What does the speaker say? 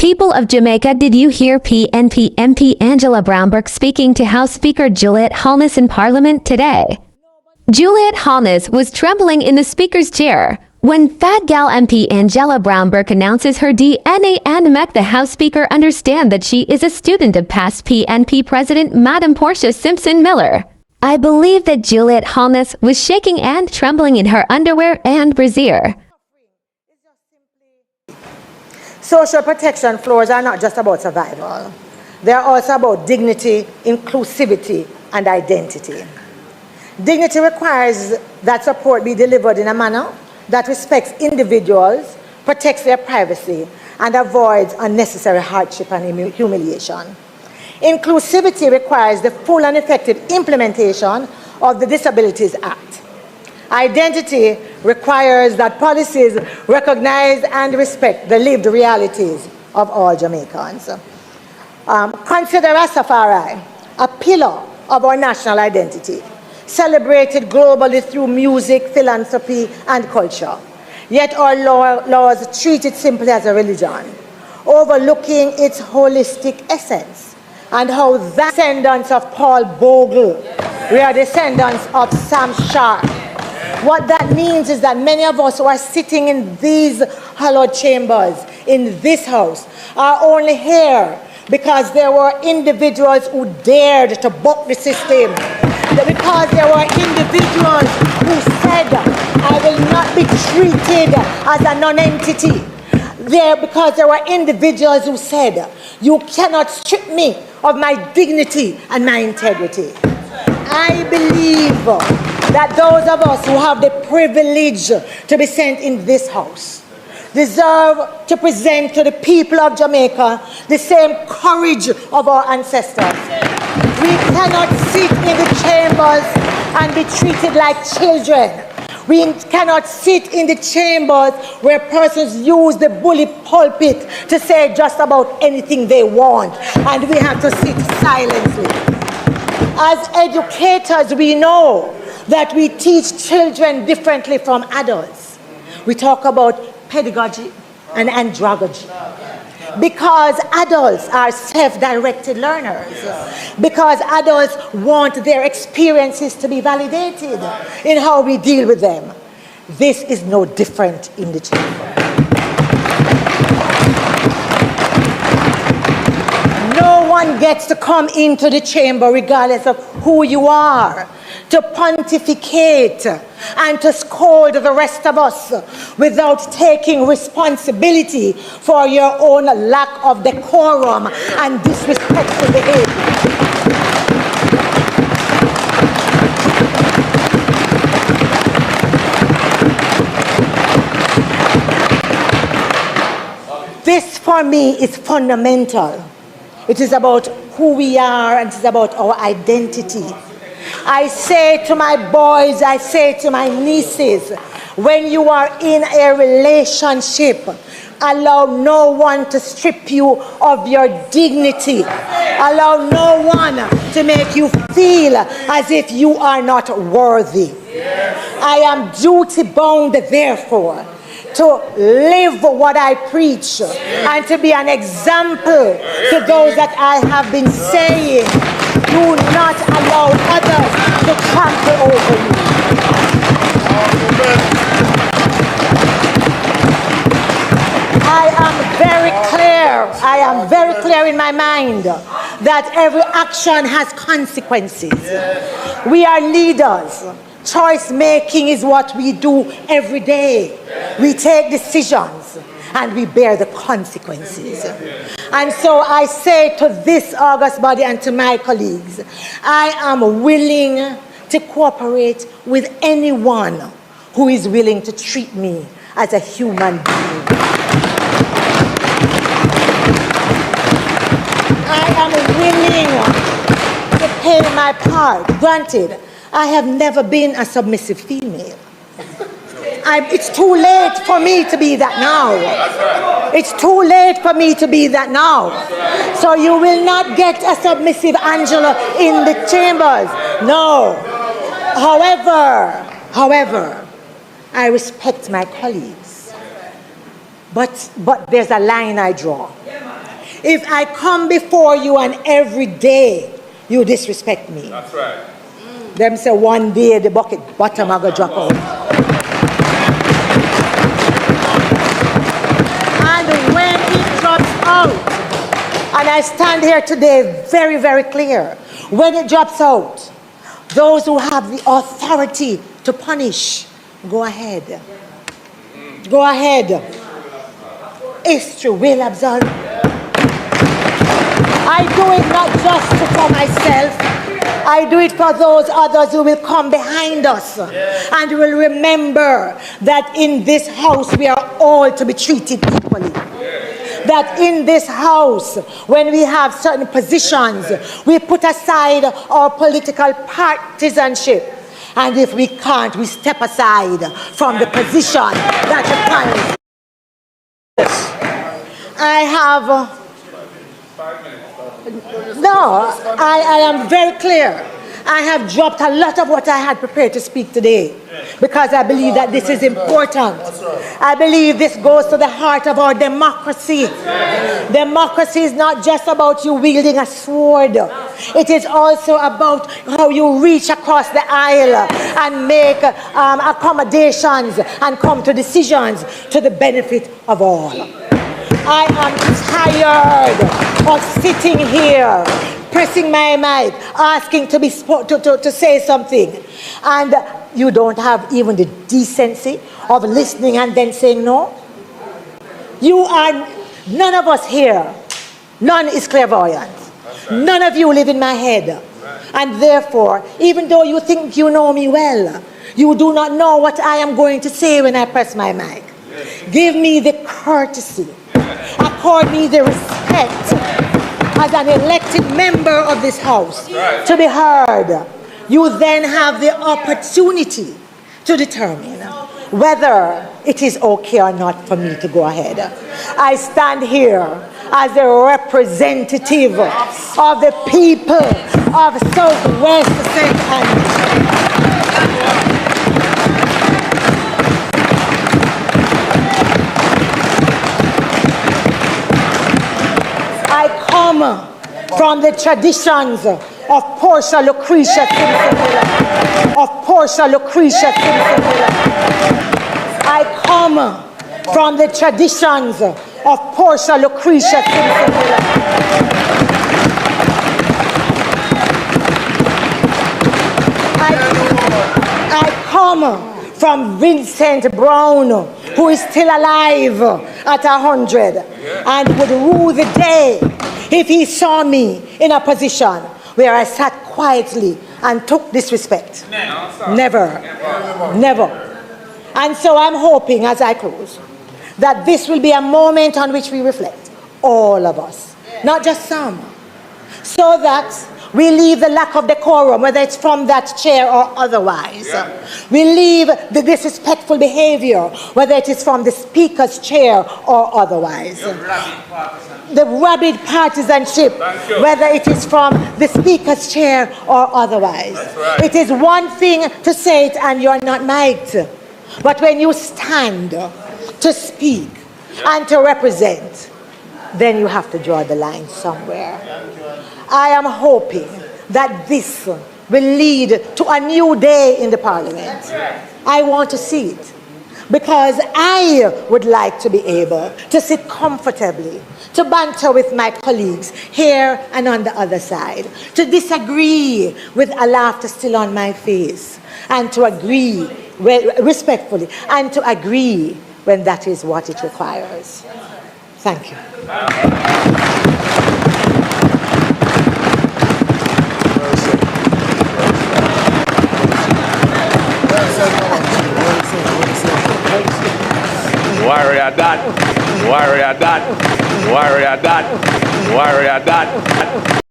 People of Jamaica, did you hear PNP MP Angela BrownBurke speaking to House Speaker Juliette Holness in Parliament today? Juliette Holness was trembling in the Speaker's chair when Fat Gal MP Angela BrownBurke announces her DNA and make the House Speaker understand that she is a student of past PNP President Madam Portia Simpson Miller. I believe that Juliette Holness was shaking and trembling in her underwear and brassiere. Social protection floors are not just about survival. They are also about dignity, inclusivity, and identity. Dignity requires that support be delivered in a manner that respects individuals, protects their privacy, and avoids unnecessary hardship and humiliation. Inclusivity requires the full and effective implementation of the Disabilities Act. Identity requires that policies recognize and respect the lived realities of all Jamaicans. Consider Rastafari, a pillar of our national identity, celebrated globally through music, philanthropy, and culture. Yet our laws treat it simply as a religion, overlooking its holistic essence, and how the descendants of Paul Bogle, we are descendants of Sam Sharp. What that means is that many of us who are sitting in these hallowed chambers, in this house, are only here because there were individuals who dared to buck the system. Because there were individuals who said, I will not be treated as a non-entity. Because there were individuals who said, you cannot strip me of my dignity and my integrity. I believe that those of us who have the privilege to be sent in this house deserve to present to the people of Jamaica the same courage of our ancestors. We cannot sit in the chambers and be treated like children. We cannot sit in the chambers where persons use the bully pulpit to say just about anything they want, and we have to sit silently. As educators, we know that we teach children differently from adults. We talk about pedagogy and andragogy. Because adults are self-directed learners. Because adults want their experiences to be validated in how we deal with them. This is no different in the chamber. No one gets to come into the chamber regardless of who you are, to pontificate and to scold the rest of us without taking responsibility for your own lack of decorum and disrespectful behavior. This for me is fundamental. It is about who we are, and it is about our identity. I say to my boys, I say to my nieces, when you are in a relationship, allow no one to strip you of your dignity. Allow no one to make you feel as if you are not worthy. I am duty bound, therefore, to live what I preach and to be an example to those that I have been saying, do not allow others to trample over you. I am very clear in my mind that every action has consequences. We are leaders. Choice making is what we do every day. We take decisions and we bear the consequences. And so I say to this august body and to my colleagues, I am willing to cooperate with anyone who is willing to treat me as a human being. I am willing to play my part. Granted, I have never been a submissive female. It's too late for me to be that now. It's too late for me to be that now. So you will not get a submissive Angela in the chambers. No. However, I respect my colleagues. But there's a line I draw. If I come before you and every day you disrespect me. That's right. Them say one day the bucket bottom I go drop out. And when it drops out, and I stand here today very, very clear, when it drops out, those who have the authority to punish, go ahead. Go ahead. History will absolve. I do it not just for myself. I do it for those others who will come behind us and will remember that in this house we are all to be treated equally. That in this house, when we have certain positions, we put aside our political partisanship. And if we can't, we step aside from the position that requires. I have... No, I am very clear. I have dropped a lot of what I had prepared to speak today because I believe that this is important. I believe this goes to the heart of our democracy. Democracy is not just about you wielding a sword. It is also about how you reach across the aisle and make accommodations and come to decisions to the benefit of all. I am tired of sitting here, pressing my mic, asking to be to say something, and you don't have even the decency of listening and then saying no. You are, none of us here, none is clairvoyant. None of you live in my head. And therefore, even though you think you know me well, you do not know what I am going to say when I press my mic. Give me the courtesy. Accord me the respect as an elected member of this house to be heard. You then have the opportunity to determine whether it is okay or not for me to go ahead. I stand here as a representative of the people of Southwest St. Andrews. I come from the traditions of Portia Lucretia Simpson Miller. I come from the traditions of Portia Lucretia Simpson Miller. I come from Vincent Brown, who is still alive at 100 and would rue the day if he saw me in a position where I sat quietly and took disrespect. Never. And so I'm hoping, as I close, that this will be a moment on which we reflect, all of us, not just some, so that we leave the lack of decorum, whether it's from that chair or otherwise. We leave the disrespectful behavior, whether it is from the speaker's chair or otherwise. The rabid partisanship, whether it is from the speaker's chair or otherwise. It is one thing to say it and you're not mic'd. But when you stand to speak and to represent, then you have to draw the line somewhere. I am hoping that this will lead to a new day in the Parliament. I want to see it because I would like to be able to sit comfortably, to banter with my colleagues here and on the other side, to disagree with a laughter still on my face, and to agree respectfully, and to agree when that is what it requires. Thank you. Warrior that.